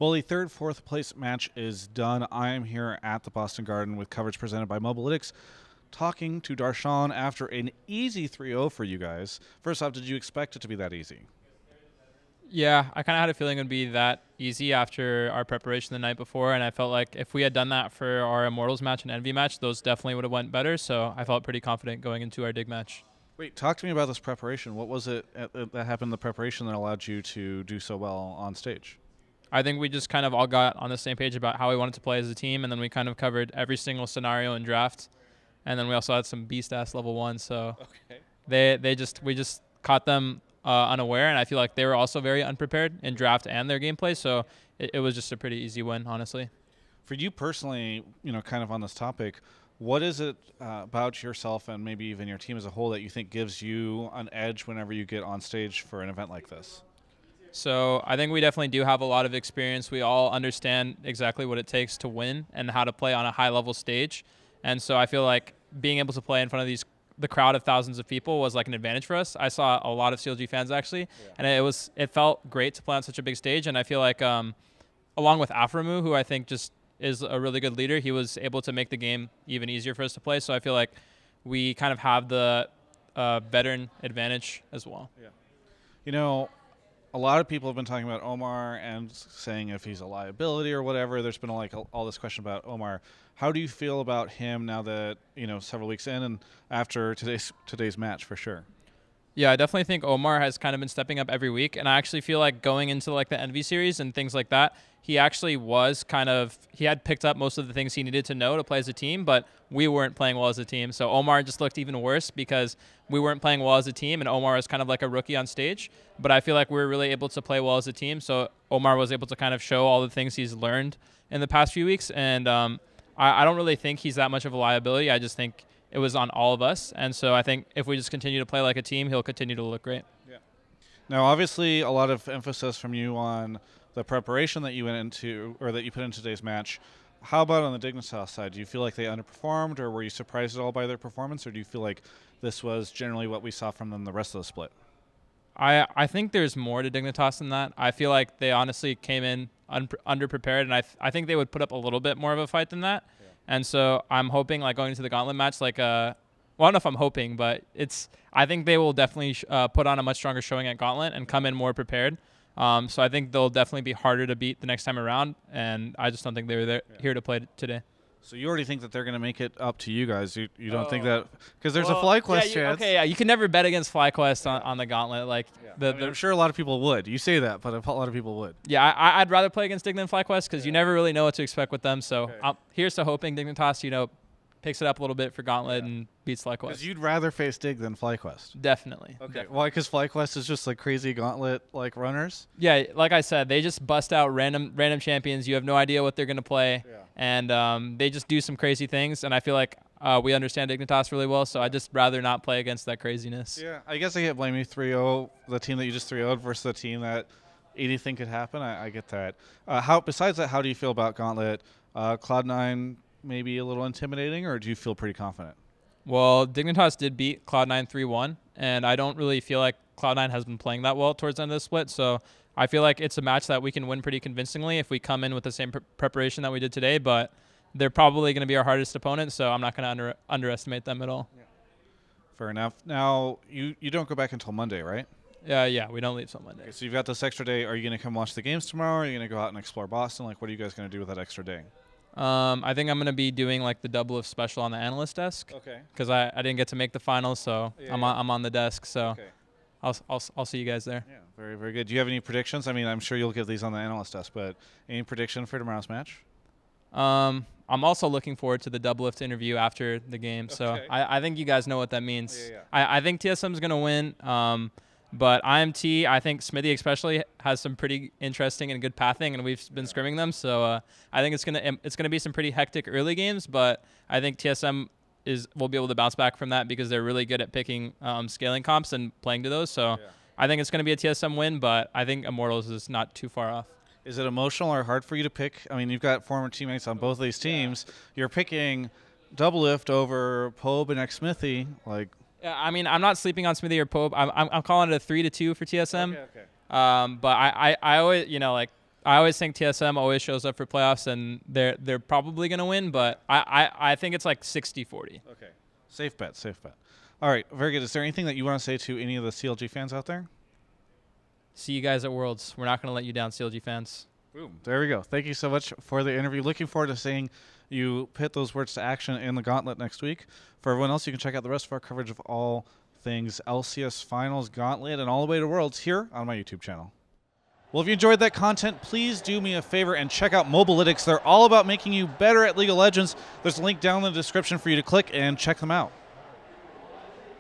Well, the third, fourth place match is done. I am here at the Boston Garden with coverage presented by Mobalytics, talking to Darshan after an easy 3-0 for you guys. First off, did you expect it to be that easy? Yeah, I kind of had a feeling it would be that easy after our preparation the night before, and I felt like if we had done that for our Immortals match and Envy match, those definitely would have went better, so I felt pretty confident going into our Dig match. Wait, talk to me about this preparation. What was it that happened in the preparation that allowed you to do so well on stage? I think we just kind of all got on the same page about how we wanted to play as a team, and then we kind of covered every single scenario in draft, and then we also had some beast-ass level 1, so we just caught them unaware, and I feel like they were also very unprepared in draft and their gameplay, so it was just a pretty easy win, honestly. For you personally, kind of on this topic, what is it about yourself and maybe even your team as a whole that you think gives you an edge whenever you get on stage for an event like this? So I think we definitely do have a lot of experience. We all understand exactly what it takes to win and how to play on a high-level stage. And so I feel like being able to play in front of the crowd of thousands of people was like an advantage for us. I saw a lot of CLG fans actually, and it felt great to play on such a big stage. And I feel like along with Aframu, who I think just is a really good leader, he was able to make the game even easier for us to play. So I feel like we kind of have the veteran advantage as well. Yeah. A lot of people have been talking about Omar and saying if he's a liability or whatever. There's been all this question about Omar. How do you feel about him now that, several weeks in and after today's match for sure? Yeah, I definitely think Omar has kind of been stepping up every week, and I actually feel like going into like the Envy series and things like that, he actually he had picked up most of the things he needed to know to play as a team, but we weren't playing well as a team. So Omar just looked even worse because we weren't playing well as a team, and Omar is kind of like a rookie on stage. But I feel like we were really able to play well as a team, so Omar was able to kind of show all the things he's learned in the past few weeks, and I don't really think he's that much of a liability. I just think it was on all of us, and so I think if we just continue to play like a team, he'll continue to look great. Yeah. Now, obviously, a lot of emphasis from you on the preparation that you went into, or that you put into today's match. How about on the Dignitas side? Do you feel like they underperformed, or were you surprised at all by their performance, or do you feel like this was generally what we saw from them the rest of the split? I think there's more to Dignitas than that. I feel like they honestly came in underprepared, and I think they would put up a little bit more of a fight than that. Yeah. And so I'm hoping, like, going into the Gauntlet match, well, I don't know if I'm hoping, but I think they will definitely put on a much stronger showing at Gauntlet and come in more prepared. So I think they'll definitely be harder to beat the next time around, and I just don't think they were here to play today. So you already think that they're going to make it up to you guys. You don't think that – because there's a FlyQuest chance. Okay, yeah, you can never bet against FlyQuest on the Gauntlet. I'm sure a lot of people would. You say that, but a lot of people would. Yeah, I'd rather play against Dig than FlyQuest because you never really know what to expect with them. So here's to hoping Dignitas, picks it up a little bit for Gauntlet and beats FlyQuest. Because you'd rather face Dig than FlyQuest. Definitely. Okay. Definitely. Why? Because FlyQuest is just like crazy Gauntlet runners? Yeah, like I said, they just bust out random champions. You have no idea what they're going to play. Yeah. And they just do some crazy things. And I feel like we understand Dignitas really well, so I'd just rather not play against that craziness. Yeah, I guess I can't blame you 3-0, the team that you just 3-0'd versus the team that anything could happen. I get that. Besides that, how do you feel about Gauntlet? Cloud9 maybe a little intimidating, or do you feel pretty confident? Well, Dignitas did beat Cloud9 3-1, and I don't really feel like Cloud9 has been playing that well towards the end of the split, so I feel like it's a match that we can win pretty convincingly if we come in with the same preparation that we did today, but they're probably going to be our hardest opponent, so I'm not going to underestimate them at all. Yeah. Fair enough. Now, you don't go back until Monday, right? Yeah, we don't leave till Monday. Okay, so you've got this extra day. Are you going to come watch the games tomorrow, or are you going to go out and explore Boston? What are you guys going to do with that extra day? I think I'm going to be doing the double of special on the analyst desk. Okay. Because I didn't get to make the finals, so I'm on the desk. So I'll see you guys there. Yeah, very, very good. Do you have any predictions? I mean, I'm sure you'll give these on the analyst desk, but any prediction for tomorrow's match? I'm also looking forward to the double lift interview after the game. Okay. So I think you guys know what that means. Yeah. I think TSM's going to win. But IMT, I think Smithy especially has some pretty interesting and good pathing, and we've been scrimming them. So I think it's gonna be some pretty hectic early games, but I think TSM will be able to bounce back from that because they're really good at picking scaling comps and playing to those. So I think it's gonna be a TSM win, but I think Immortals is not too far off. Is it emotional or hard for you to pick? I mean, you've got former teammates on both of these teams. Yeah. You're picking double lift over Pobe and Smithy, Yeah, I mean, I'm not sleeping on Smithy or Pope. I'm calling it a 3-2 for TSM. Okay. But I always, I always think TSM always shows up for playoffs, and they're probably going to win, but I think it's like 60-40. Okay. Safe bet, safe bet. All right, very good. Is there anything that you want to say to any of the CLG fans out there? See you guys at Worlds. We're not going to let you down, CLG fans. Boom. There we go. Thank you so much for the interview. Looking forward to seeing you put those words to action in the Gauntlet next week. For everyone else, you can check out the rest of our coverage of all things LCS Finals, Gauntlet, and all the way to Worlds here on my YouTube channel. Well, if you enjoyed that content, please do me a favor and check out Mobalytics. They're all about making you better at League of Legends. There's a link down in the description for you to click and check them out.